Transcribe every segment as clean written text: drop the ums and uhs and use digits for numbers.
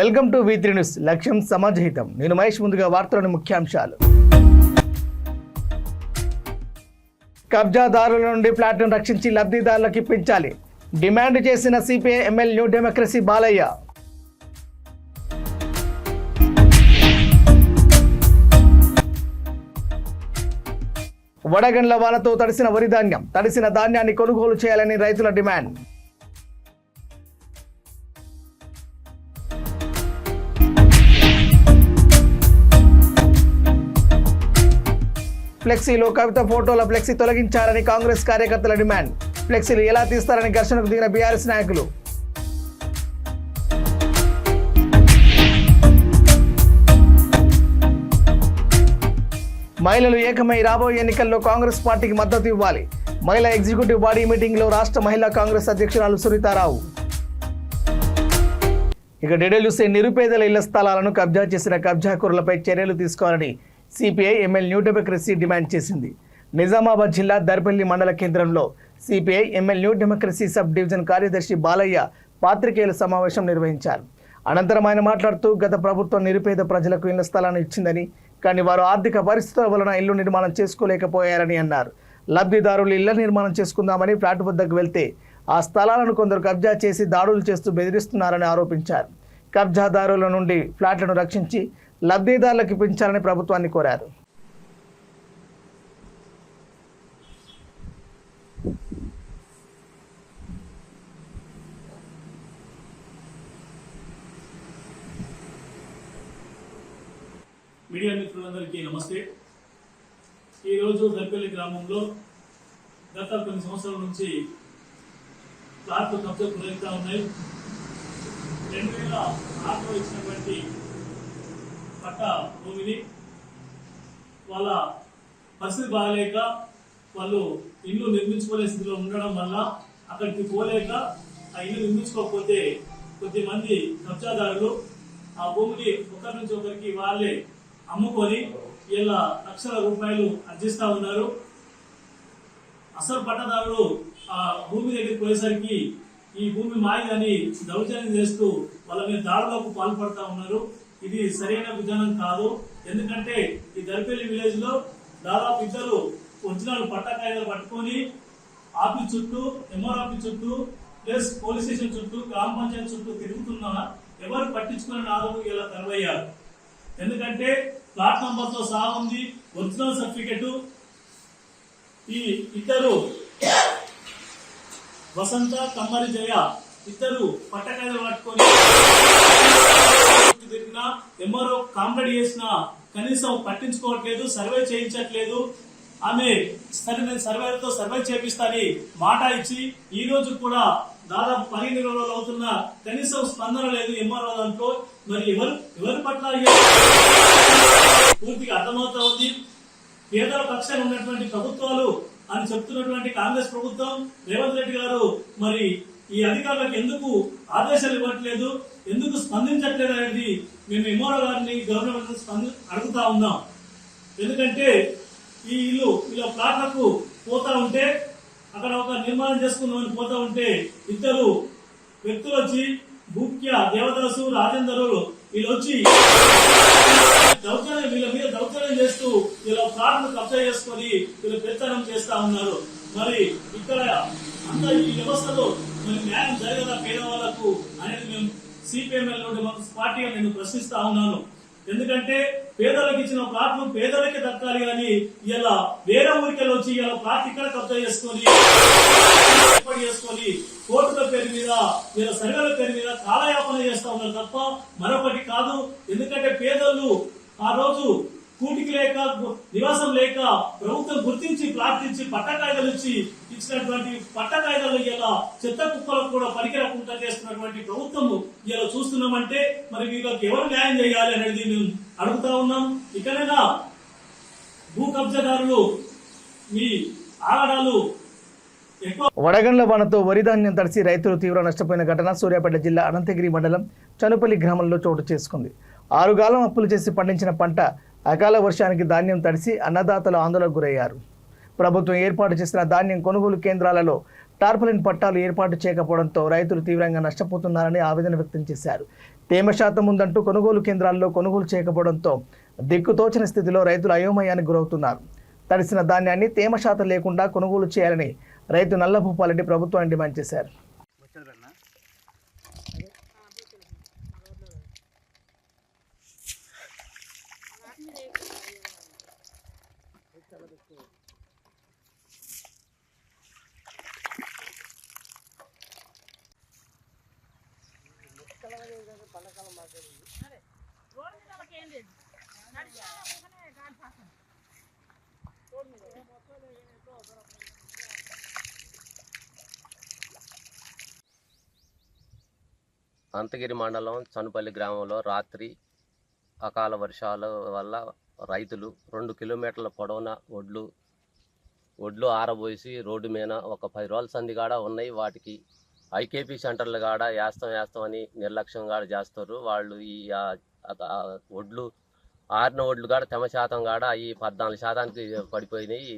Welcome to V3 news. లక్ష్యం సమాజహితం. నేను మహేష్. ముందుగా వార్తలోని ముఖ్యాంశాలు. కబ్జాదారుల నుండి ఫ్లాట్ను రక్షించి లబ్ధిదారులకు ఇప్పించాలి డిమాండ్ చేసిన CPI MLA new democracy Balayya. వడగండ్ల వానతో తడిసిన వరి ధాన్యం, తడిసిన ధాన్యాన్ని కొనుగోలు చేయాలని రైతుల డిమాండ్. ఫ్లెక్సీలో కవిత ఫోటోల ఫ్లెక్సీ తొలగించాలని కాంగ్రెస్ కార్యకర్తల డిమాండ్. ఫ్లెక్సీలు ఎలా తీస్తారని ఘర్షణకు దిగిన బీఆర్ఎస్ నాయకులు. మహిళలు ఏకమై రాబోయే ఎన్నికల్లో కాంగ్రెస్ పార్టీకి మద్దతు ఇవ్వాలి. మహిళా ఎగ్జిక్యూటివ్ బాడీ మీటింగ్లో రాష్ట్ర మహిళా కాంగ్రెస్ అధ్యక్షురాలు సునీతారావు. ఇక డీటెయిల్ చూస్తే నిరుపేదల ఇళ్ల స్థలాలను కబ్జా చేసిన కబ్జాకూరులపై చర్యలు తీసుకోవాలని CPI MLA new democracy demand చేసింది. నిజామాబాద్ జిల్లా దర్పల్లి మండల కేంద్రంలో CPI MLA new democracy sub division కార్యదర్శి బాలయ్య పాత్రికేయుల సమావేశం నిర్వహించారు. అనంతరం ఆయన మాట్లాడుతూ గత ప్రభుత్వం నిరుపేద ప్రజలకు ఇళ్ల స్థలాన్ని ఇచ్చిందని, కానీ వారు ఆర్థిక పరిస్థితుల వలన ఇల్లు నిర్మాణం చేసుకోలేకపోయారని అన్నారు. లబ్ధిదారులు ఇళ్ల నిర్మాణం చేసుకుందామని ఫ్లాట్ వద్దకు వెళ్తే ఆ స్థలాలను కొందరు కబ్జా చేసి దాడులు చేస్తూ బెదిరిస్తున్నారని ఆరోపించారు. కబ్జాదారుల నుండి ఫ్లాట్లను రక్షించి లబ్ధిదారులకు ఇప్పించాలని ప్రభుత్వాన్ని కోరారు. మీడియా మిత్రులందరికీ నమస్తే. ఈరోజు దర్పల్లి గ్రామంలో గత కొన్ని సంవత్సరాల నుంచి ఫ్లాట్లు కబ్జా గురవుతా ఉన్నాయి. 2006లో ఇచ్చినటువంటి పట్ట భూమిని వాళ్ళ పరిస్థితి బాగలేక వాళ్ళు ఇల్లు నిర్మించుకునే స్థితిలో ఉండడం వల్ల అక్కడికి పోలేక ఆ ఇల్లు నిర్మించుకోకపోతే కొద్దిమంది కబ్జాదారులు ఆ భూమిని ఒకరి నుంచి ఒకరికి వాళ్ళే అమ్ముకొని ఇలా లక్షల రూపాయలు అర్జిస్తా ఉన్నారు. అసలు పట్టదారులు ఆ భూమి దగ్గరికి పోయేసరికి ఈ భూమి మాయదని దౌర్జన్యం చేస్తూ వాళ్ళ మీద దాడులకు పాల్పడతా ఉన్నారు. ఇది సరైన విధానం కాదు. ఎందుకంటే ఈ దర్పల్లి విలేజ్ లో దాదాపు ఇద్దరు ఒరిజినల్ పట్టకాయలు పట్టుకొని ఆఫీస్ చుట్టూ, ఎంఆర్ ఆఫీస్ చుట్టూ, ప్లస్ పోలీస్ స్టేషన్ చుట్టూ, గ్రామ పంచాయతీ చుట్టూ తిరుగుతున్నా ఎవరు పట్టించుకునే నాలుగు ఇలా తెరవయ్యారు. ఎందుకంటే ప్లాట్ నంబర్ తో సహా ఉంది, ఒరిజినల్ సర్టిఫికెట్. ఈ ఇద్దరు వసంత, కమ్మరి జయ ఇద్దరు పట్టకాయలు పట్టుకొని తిరిగినా ఎంఆర్ఓ కాంప్లైంట్ చేసినా కనీసం పట్టించుకోవట్లేదు, సర్వే చేయించట్లేదు. ఆమె సర్వేతో సర్వే చేపిస్తాని మాట ఇచ్చి ఈ రోజు కూడా దాదాపు 15 రోజులు అవుతున్నా కనీసం స్పందన లేదు ఎంఆర్ఓ దాంట్లో. మరి ఎవరి పట్ల పూర్తిగా అర్థమవుతా ఉంది. పేదల పక్షాన ఉన్నటువంటి ప్రభుత్వాలు అని చెప్తున్నటువంటి కాంగ్రెస్ ప్రభుత్వం, రేవంత్ రెడ్డి గారు మరి ఈ అధికారులకు ఎందుకు ఆదేశాలు ఇవ్వట్లేదు, ఎందుకు స్పందించట్లేదు అనేది మేము ఎంఆర్ఓ గారిని, గవర్నమెంట్ అడుగుతా ఉన్నాం. ఎందుకంటే ఈ ఇల్లు ఇలా ప్లాట్లకు పోతా ఉంటే అక్కడ ఒక నిర్మాణం చేసుకుందామని పోతా ఉంటే ఇద్దరు వ్యక్తులు వచ్చి ముఖ్య దేవదాసు, రాజేందరు వీళ్ళు వచ్చి వీళ్ళ మీద దౌర్జన్యం చేస్తూ ఇలా ప్లాట్ను కబ్జా చేసుకొని వీళ్ళు పెత్తనం చేస్తా ఉన్నారు. మరి ఇక్కడ అంతా ఈ వ్యవస్థలో మరి న్యాయం జరగదా పేదవాళ్లకు అనేది మేము సిపిఎంఎల్ పార్టీగా నేను ప్రశ్నిస్తా ఉన్నాను. ఎందుకంటే పేదలకు ఇచ్చిన ప్లాట్లు పేదలకే దక్కాలి కానీ ఇలా వేరే ఊరికెళ్ళి వచ్చి ఇలా ప్లాట్ ఇక్కడ కబ్జా చేసుకొని కోర్టుల పేరు మీద, ఇలా సర్వేల పేరు మీద కాలయాపన చేస్తా ఉన్నారు తప్ప మరొకటి కాదు. ఎందుకంటే పేదలు ఆ రోజు కూటికి లేక, నివాసం లేక ప్రభుత్వం గుర్తించి ప్లాట్ ఇచ్చి పట్టకాయదలు ఇచ్చి ఇచ్చినటువంటి పట్టకాయదలు ఇలా చెత్త కుక్కలకు కూడా పనికిరకుండా చేస్తున్నటువంటి ప్రభుత్వం ఇలా చూస్తున్నామంటే మరి వీళ్ళకి ఎవరు న్యాయం చేయాలి అనేది మేము అడుగుతా ఉన్నాం. ఇకనైనా భూ కబ్జాదారులు మీ ఆగడాలు వడగండ్ల వానతో వరి ధాన్యం తడిసి రైతులు తీవ్ర నష్టపోయిన ఘటన సూర్యాపేట జిల్లా అనంతగిరి మండలం చనుపల్లి గ్రామంలో చోటు చేసుకుంది. 6 గాలం అప్పులు చేసి పండించిన పంట అకాల వర్షానికి ధాన్యం తడిసి అన్నదాతలు ఆందోళనకు గురయ్యారు. ప్రభుత్వం ఏర్పాటు చేసిన ధాన్యం కొనుగోలు కేంద్రాలలో టార్పలిన్ పట్టాలు ఏర్పాటు చేయకపోవడంతో రైతులు తీవ్రంగా నష్టపోతున్నారని ఆవేదన వ్యక్తం చేశారు. తేమ శాతం ఉందంటూ కొనుగోలు కేంద్రాల్లో కొనుగోలు చేయకపోవడంతో దిక్కుతోచని స్థితిలో రైతులు అయోమయానికి గురవుతున్నారు. తడిసిన ధాన్యాన్ని తేమ శాతం లేకుండా కొనుగోలు చేయాలని రైతు నల్లభూపాలరెడ్డి ప్రభుత్వాన్ని డిమాండ్ చేశారు. అంతగిరి మండలం చనుపల్లి గ్రామంలో రాత్రి అకాల వర్షాల వల్ల రైతులు 2 కిలోమీటర్ల పొడవున ఒడ్లు ఆరబోసి రోడ్డు మీద ఒక 10 రోజుల సంది కాడ ఉన్నాయి. వాటికి ఐకేపీ సెంటర్లు కాడ వేస్తామని నిర్లక్ష్యంగా చేస్తారు. వాళ్ళు ఈ ఒడ్లు ఆరిన ఒడ్లు కాడ తేమ శాతం కాడ ఈ 14% పడిపోయినాయి.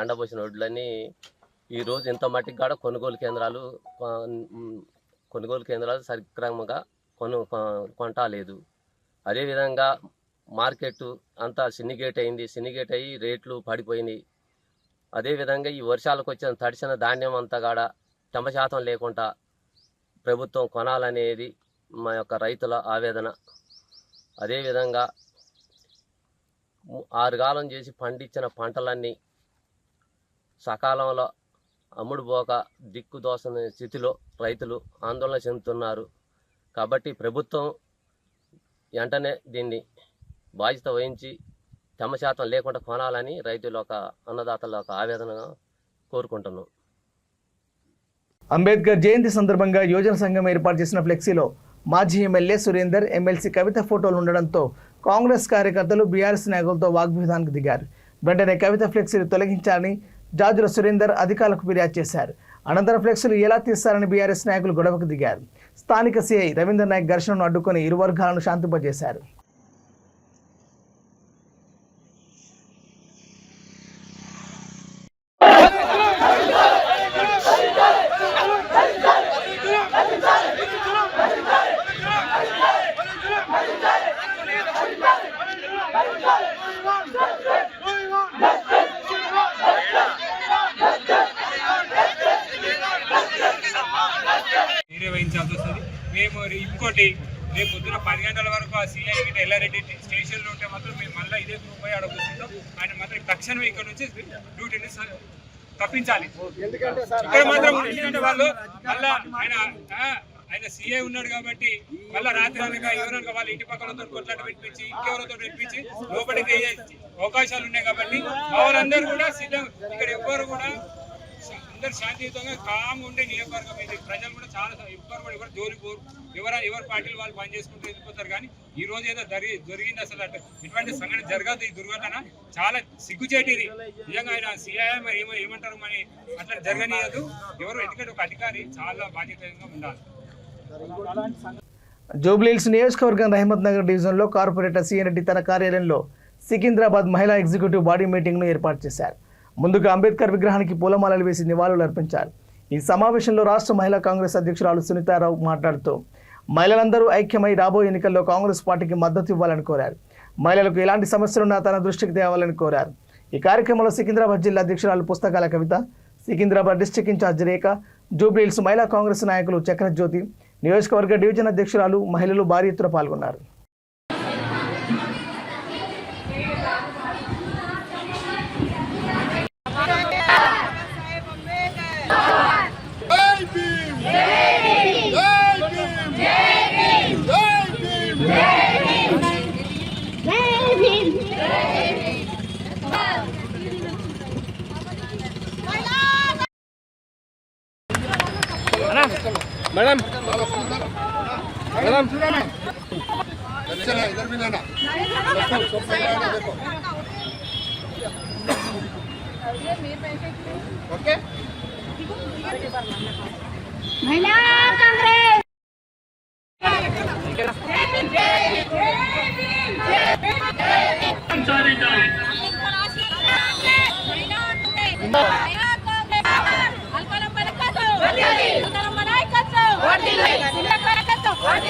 ఎండబోసిన ఒడ్లన్నీ ఈరోజు ఇంత మట్టికి కాడ కొనుగోలు కేంద్రాలు సక్రమంగా కొంటలేదు. అదేవిధంగా మార్కెట్ అంతా సిండికేట్ అయ్యి రేట్లు పడిపోయినాయి. అదేవిధంగా ఈ వర్షాలకు వచ్చిన తడిసిన ధాన్యం అంతా కాడ తేమ శాతం లేకుండా ప్రభుత్వం కొనాలనేది మా యొక్క రైతుల ఆవేదన. అదేవిధంగా 6 కాలం చేసి పండించిన పంటలన్నీ సకాలంలో అమ్ముడుపోక దిక్కుదోసని స్థితిలో రైతులు ఆందోళన చెందుతున్నారు. కాబట్టి ప్రభుత్వం వెంటనే దీన్ని బాధ్యత వహించి తేమ శాతం లేకుండా కొనాలని రైతుల అన్నదాతల ఆవేదన కోరుకుంటున్నాం. అంబేద్కర్ జయంతి సందర్భంగా యోజన సంఘం ఏర్పాటు చేసిన ఫ్లెక్సీలో మాజీ ఎమ్మెల్యే సురేందర్, ఎమ్మెల్సీ కవిత ఫోటోలు ఉండడంతో కాంగ్రెస్ కార్యకర్తలు బీఆర్ఎస్ నాయకులతో వాగ్వివాదానికి దిగారు. వెంటనే కవిత ఫ్లెక్సీలు తొలగించాలని జాజుల సురేందర్ అధికారులకు ఫిర్యాదు చేశారు. అనంతరం ఫ్లెక్సీలు ఎలా తీస్తారని బీఆర్ఎస్ నాయకులు గొడవకు దిగారు. స్థానిక సీఐ రవీంద్ర నాయక్ ఘర్షణను అడ్డుకొని ఇరు వర్గాలను శాంతింపజేశారు. వహించాల్సి వస్తుంది. మేము ఇంకోటి రేపు పొద్దున 10 గంటల వరకు ఆ సీఐ గిట్ట ఎల్లారెడ్డి స్టేషన్లో ఉంటే మాత్రం మేము మళ్ళీ ఇదే గ్రూప్ పోయి అడగొస్తుంటాం. ఆయన మాత్రం తక్షణమే ఇక్కడ నుంచి డ్యూటీని తప్పించాలి. ఇక్కడ మాత్రం ఎందుకంటే వాళ్ళు మళ్ళీ ఆయన సీఐ ఉన్నాడు కాబట్టి మళ్ళీ రాత్రి అనగా ఎవరనగా వాళ్ళ ఇంటి పక్కలతో కొట్లాట పెట్టించి ఇంకెవరితో పెట్టించి లోపలికి అవకాశాలు ఉన్నాయి. కాబట్టి వాళ్ళందరూ కూడా సిద్ధం ఇక్కడ ఎవ్వరు కూడా అందరు శాంతియుతంగా కామ్గా ఉండే నియోజకవర్గం ఇది. ప్రజలు కూడా చాలా ఎవరు జోలి పోరు, ఎవరు పార్టీలు వాళ్ళు పని చేసుకుంటూ వెళ్ళిపోతారు. కానీ ఈ రోజు ఏదో జరిగింది అసలు ఇటువంటి సంఘటన జరగదు. ఈ దుర్ఘటన చాలా సిగ్గుచేటిది నిజంగా. ఆయన సీఐ మరి ఏమంటారు మరి అట్లా జరగనీయదు ఎవరు. ఎందుకంటే ఒక అధికారి చాలా బాధ్యతగా ఉండాలి. జూబ్లీహిల్స్ నియోజకవర్గం రహమత్ నగర్ డివిజన్లో కార్పొరేటర్ సీఎన్ రెడ్డి తన కార్యాలయంలో సికింద్రాబాద్ మహిళా ఎగ్జిక్యూటివ్ బాడీ మీటింగ్ను ఏర్పాటు చేశారు. ముందుగా అంబేద్కర్ విగ్రహానికి పూలమాలలు వేసి నివాళులు అర్పించారు. ఈ సమావేశంలో రాష్ట్ర మహిళా కాంగ్రెస్ అధ్యక్షురాలు సునీతారావు మాట్లాడుతూ మహిళలందరూ ఐక్యమై రాబోయే ఎన్నికల్లో కాంగ్రెస్ పార్టీకి మద్దతు ఇవ్వాలని కోరారు. మహిళలకు ఎలాంటి సమస్యలున్నా తన దృష్టికి తేవాలని కోరారు. ఈ కార్యక్రమంలో సికింద్రాబాద్ జిల్లా అధ్యక్షురాలు పుస్తకాల కవిత, సికింద్రాబాద్ డిస్ట్రిక్ట్ ఇన్ఛార్జ్ రేఖ, జూబ్లీహిల్స్ మహిళా కాంగ్రెస్ నాయకులు చక్రజ్యోతి, నియోజకవర్గ డివిజన్ అధ్యక్షురాలు, మహిళలు భారీ ఎత్తున పాల్గొన్నారు. मैडम मैडम चला इधर भी लेना देखो ओके महिला कांग्रेस What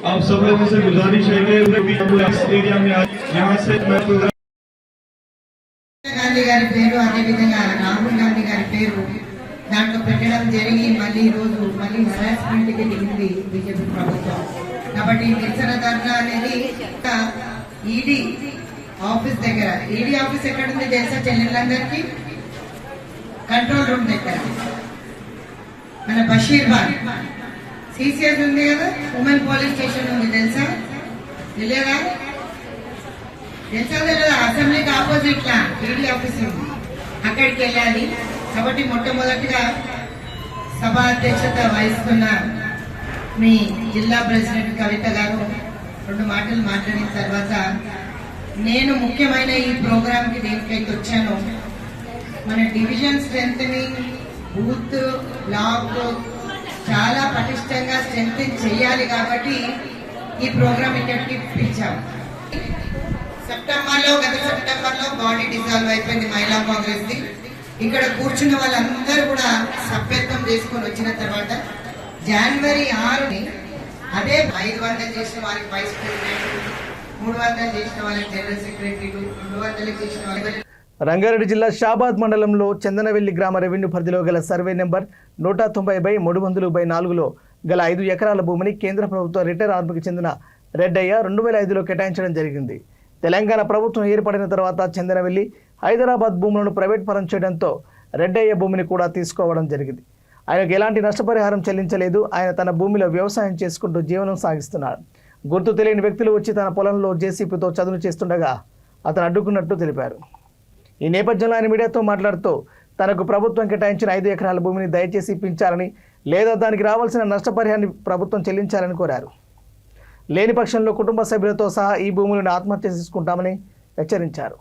आप सब लोगों से गुजारिश है कि इस एरिया में यहाँ से मैं प्रोग्राम గాంధీ గారి పేరు అదేవిధంగా రాహుల్ గాంధీ గారి పేరు దాంట్లో పెట్టడం జరిగి మళ్ళీ ఈ రోజు మళ్ళీ హరాస్మెంట్ కి దిగింది బీజేపీ ప్రభుత్వం. కాబట్టి నిరసన ధర్నా అనేది ఈడీ ఆఫీస్ దగ్గర, ఈడీ ఆఫీస్ ఎక్కడ ఉంది తెలుసా చెల్లెళ్ళందరికీ? కంట్రోల్ రూమ్ దగ్గర మన బషీర్బాగ్ సిసిఎస్ ఉంది కదా, ఉమెన్ పోలీస్ స్టేషన్ ఉంది తెలుసా? తెలియదా? తెలియదా? అసెంబ్లీకి ఆపోజిట్ లా ఈడీ ఆఫీస్ ఉంది, అక్కడికి వెళ్ళాలి. కాబట్టి మొట్టమొదటిగా సభ అధ్యక్షత వహిస్తున్న మీ జిల్లా ప్రెసిడెంట్ కవిత గారు 2 మాటలు మాట్లాడిన తర్వాత నేను ముఖ్యమైన ఈ ప్రోగ్రామ్ కి దేనికైతే వచ్చానో, మన డివిజన్ స్ట్రెంథనింగ్, బూత్ బ్లాక్ చాలా పటిష్టంగా స్ట్రెంథన్ చేయాలి. కాబట్టి ఈ ప్రోగ్రామ్ ఇక్కడికి పిలిచాం. గత సెప్టెంబర్ లో బాడీ డిజాల్వ్ అయిపోయింది మహిళా కాంగ్రెస్ ది. ఇక్కడ కూర్చున్న వాళ్ళందరూ కూడా సభ్యత్వం చేసుకొని వచ్చిన తర్వాత జనవరి 6ని అదే 500 చేసిన వారికి వైస్ ప్రెసిడెంట్, 300 చేసిన వాళ్ళకి జనరల్ సెక్రటరీలు, 200 చేసిన వాళ్ళకి. రంగారెడ్డి జిల్లా షాబాద్ మండలంలో చందనవెల్లి గ్రామ రెవెన్యూ పరిధిలో గల సర్వే నెంబర్ 190/300/4లో గల 5 ఎకరాల భూమిని కేంద్ర ప్రభుత్వ రిటైర్ ఆర్మీకి చెందిన రెడ్డయ్య 2005లో కేటాయించడం జరిగింది. తెలంగాణ ప్రభుత్వం ఏర్పడిన తర్వాత చందనవెల్లి, హైదరాబాద్ భూములను ప్రైవేట్ పరం చేయడంతో రెడ్డయ్య భూమిని కూడా తీసుకోవడం జరిగింది. ఆయనకు ఎలాంటి నష్టపరిహారం చెల్లించలేదు. ఆయన తన భూమిలో వ్యవసాయం చేసుకుంటూ జీవనం సాగిస్తున్నాడు. గుర్తు తెలియని వ్యక్తులు వచ్చి తన పొలంలో జేసీపీతో చదును చేస్తుండగా అతను అడ్డుకున్నట్టు తెలిపారు. ఈ నేపథ్యంలో ఆయన మీడియాతో మాట్లాడుతూ తనకు ప్రభుత్వం కేటాయించిన 5 ఎకరాల భూమిని దయచేసి ఇప్పించాలని, లేదా దానికి రావాల్సిన నష్టపరిహారాన్ని ప్రభుత్వం చెల్లించాలని కోరారు. లేని పక్షంలో కుటుంబ సభ్యులతో సహా ఈ భూములను ఆత్మహత్య చేసుకుంటామని హెచ్చరించారు.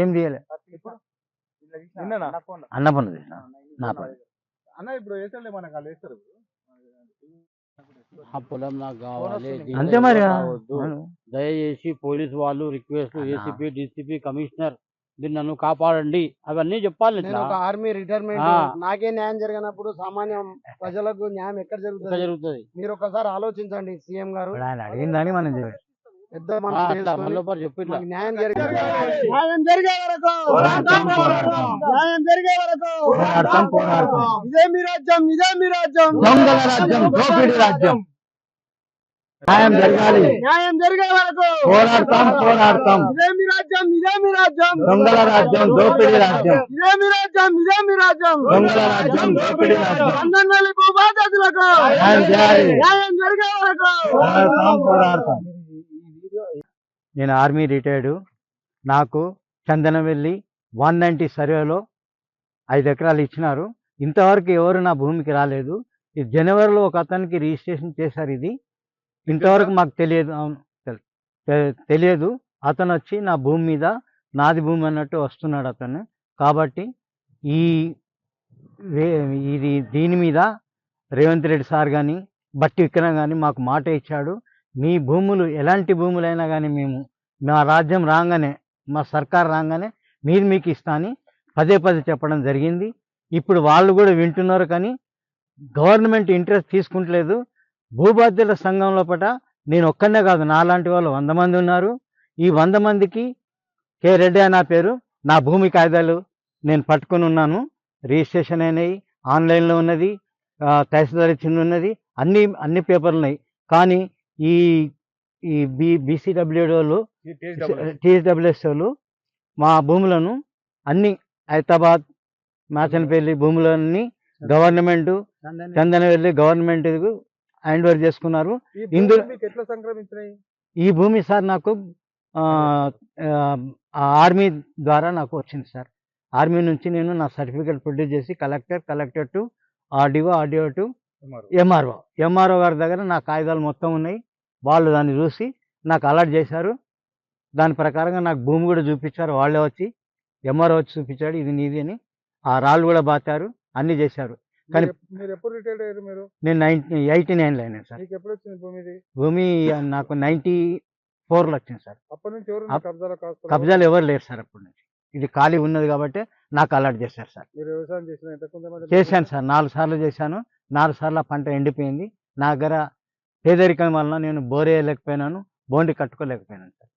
ఏం చేయలే పొలం నాకు కావాలి అంతే మరి. దయచేసి పోలీసు వాళ్ళు రిక్వెస్ట్, ఏసీపీ, డీసీపీ, కమిషనర్ దీన్ని నన్ను కాపాడండి అవన్నీ చెప్పాలి. ఆర్మీ రిటైర్మెంట్ నాకే న్యాయం జరిగినప్పుడు సామాన్య ప్రజలకు న్యాయం ఎక్కడ జరుగుతుంది? మీరు ఒకసారి ఆలోచించండి సీఎం గారు. అడిగిందని మనం పెద్ద న్యాయం జరిగే వరకు ఇదే మీ రాజ్యం, ఇదే మీ రాజ్యం, దొంగల రాజ్యం, దోపిడీ రాజ్యం. న్యాయం జరగాలి, న్యాయం జరిగే వరకు పోరాడతాం. ఇదే మీ రాజ్యం, ఇదే మీ రాజ్యం, దొంగల రాజ్యం, దోపిడీ రాజ్యం. ఇదే మీ రాజ్యం, ఇదే మీ రాజ్యం, దొంగల రాజ్యం, దోపిడీ రాజ్యం. అందరి భూబాధితులకు న్యాయం జరిగే వరకు పోరాడతాం. నేను ఆర్మీ రిటైర్డ్. నాకు చందనవెల్లి 190 సర్వేలో 5 ఎకరాలు ఇచ్చినారు. ఇంతవరకు ఎవరు నా భూమికి రాలేదు. ఇది జనవరిలో ఒక అతనికి రిజిస్ట్రేషన్ చేశారు. ఇది ఇంతవరకు మాకు తెలియదు. అతను వచ్చి నా భూమి మీద నాది భూమి అన్నట్టు వస్తున్నాడు అతను. కాబట్టి దీని మీద రేవంత్ రెడ్డి సార్ కానీ, బట్టి విక్రమ్ కానీ మాకు మాట ఇచ్చాడు. మీ భూములు ఎలాంటి భూములైనా కానీ మేము మా రాజ్యం రాగానే, మా సర్కార్ రాగానే మీకు ఇస్తా అని పదే చెప్పడం జరిగింది. ఇప్పుడు వాళ్ళు కూడా వింటున్నారు, కానీ గవర్నమెంట్ ఇంట్రెస్ట్ తీసుకుంటలేదు. భూబాధ్యుల సంఘంలో పట నేను ఒక్కనే కాదు, నాలాంటి వాళ్ళు 100 మంది ఉన్నారు. ఈ 100 మందికి కే రెడ్డి నా పేరు, నా భూమి కాయిదాలు నేను పట్టుకుని ఉన్నాను. రిజిస్ట్రేషన్ అయినాయి, ఆన్లైన్లో ఉన్నది, తహసీల్దార్ ఇచ్చింది ఉన్నది, అన్ని పేపర్లు ఉన్నాయి. కానీ ఈ బీసీడబ్ల్యూడి వాళ్ళు, టీఎస్డబ్ల్యూఎస్ వాళ్ళు మా భూములను అన్ని హైదరాబాద్, మాచనపల్లి భూములన్నీ government, Chandanavelli government hand over చేసుకున్నారు. ఇందులో ఈ భూమి సార్ నాకు ఆర్మీ ద్వారా నాకు వచ్చింది సార్. ఆర్మీ నుంచి నేను నా సర్టిఫికేట్ ప్రొడ్యూస్ చేసి collector to RDO to MRO గారి దగ్గర నా కాగితాలు మొత్తం ఉన్నాయి. వాళ్ళు దాన్ని చూసి నాకు అలర్ట్ చేశారు. దాని ప్రకారంగా నాకు భూమి కూడా చూపించారు. వాళ్ళే వచ్చి ఎంఆర్ఓ వచ్చి చూపించాడు, ఇది నీది అని. ఆ రాళ్ళు కూడా బాతారు, అన్ని చేశారు. కానీ నేను 89లో అయినాను సార్. భూమి నాకు 94లో వచ్చింది సార్. కబ్జాలు ఎవరు లేరు సార్ అప్పటి నుంచి. ఇది ఖాళీ ఉన్నది కాబట్టి నాకు అలాట్ చేశారు సార్. మీరు వ్యవసాయం చేసిన ఎంత కొంతమంది చేశాను సార్, 4 సార్లు చేశాను. 4 సార్లు ఆ పంట ఎండిపోయింది. నా దగ్గర పేదరికం వలన నేను బోర్ వేయలేకపోయినాను, బోండి కట్టుకోలేకపోయినాను సార్.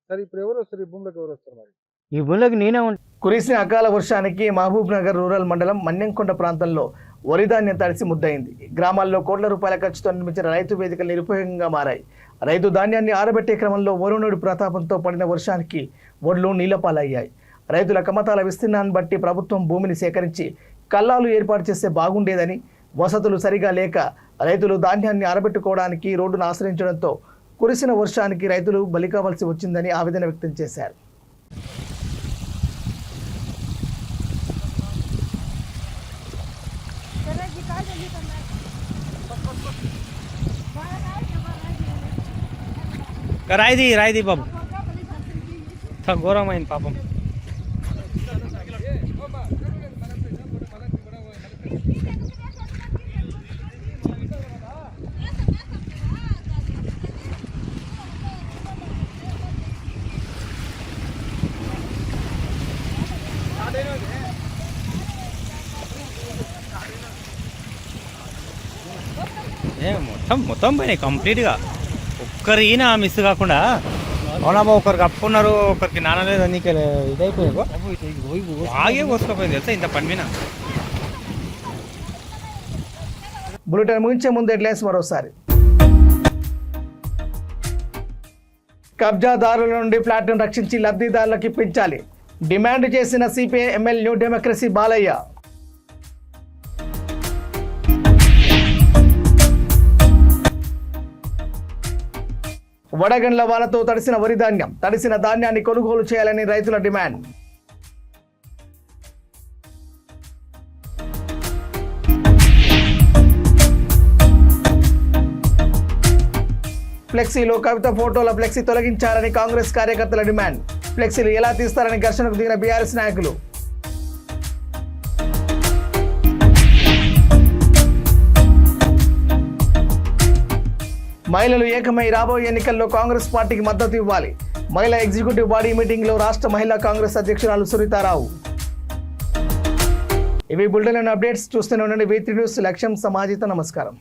సార్ ఇప్పుడు ఎవరు వస్తారు ఈ భూమిలోకి, ఎవరు వస్తారు మరి? ఈ భూమిలోకి నేనే ఉంటాను. కురిసిన అకాల వర్షానికి మహబూబ్ నగర్ రూరల్ మండలం మన్యంకొండ ప్రాంతంలో వరి ధాన్యం తడిసి ముద్దయింది. గ్రామాల్లో కోట్ల రూపాయల ఖర్చుతో నిర్మించిన రైతు వేదికలు నిరుపయోగంగా మారాయి. రైతు ధాన్యాన్ని ఆరబెట్టే క్రమంలో వరుణుడి ప్రతాపంతో పడిన వర్షానికి ఒడ్లు నీళ్లపాలయ్యాయి. రైతుల కమతాల విస్తీర్ణాన్ని బట్టి ప్రభుత్వం భూమిని సేకరించి కల్లాలు ఏర్పాటు చేస్తే బాగుండేదని, వసతులు సరిగా లేక రైతులు ధాన్యాన్ని ఆరబెట్టుకోవడానికి రోడ్డును ఆశ్రయించడంతో కురిసిన వర్షానికి రైతులు బలి కావాల్సి వచ్చిందని ఆవేదన వ్యక్తం చేశారు. రాయిది బాబు ఘోరమైంది పాపం. మొత్తం పోయినాయి కంప్లీట్గా. ఒక్కరు ఈయన మిస్ కాకుండా అవునాబా, ఒకరు కప్పుకున్నారు, ఒకరికి నానలేదు, నీకే ఇదైపోయింది బాగే కోసుకపోయింది తెలుసా ఇంత పని మీద. బులెటిన్ ముగించే ముందు హెడ్లైన్స్ మరోసారి. కబ్జాదారుల నుండి ఫ్లాట్ను రక్షించి లబ్ధిదారులకు ఇప్పించాలి, డిమాండ్ చేసిన CPI ML new democracy Balayya. వడగండ్ల వానతో తడిసిన వరి ధాన్యం, తడిసిన ధాన్యాన్ని కొనుగోలు చేయాలని రైతుల డిమాండ్. ఫ్లెక్సీలో కవిత ఫోటోల ఫ్లెక్సీ తొలగించాలని కాంగ్రెస్ కార్యకర్తల డిమాండ్. ఫ్లెక్సీలు ఎలా తీస్తారని ఘర్షణకు దిగిన బీఆర్ఎస్ నాయకులు. మహిళలు ఏకమై రాబోయే ఎన్నికల్లో కాంగ్రెస్ పార్టీకి మద్దతు ఇవ్వాలి. మహిళా ఎగ్జిక్యూటివ్ బాడీ మీటింగ్లో రాష్ట్ర మహిళా కాంగ్రెస్ అధ్యక్షురాలు సునీతారావు. ఇవి బులెటిన్ అప్డేట్స్. చూస్తూనే ఉండండి V3 న్యూస్. లక్ష్యం సమాజిత. నమస్కారం.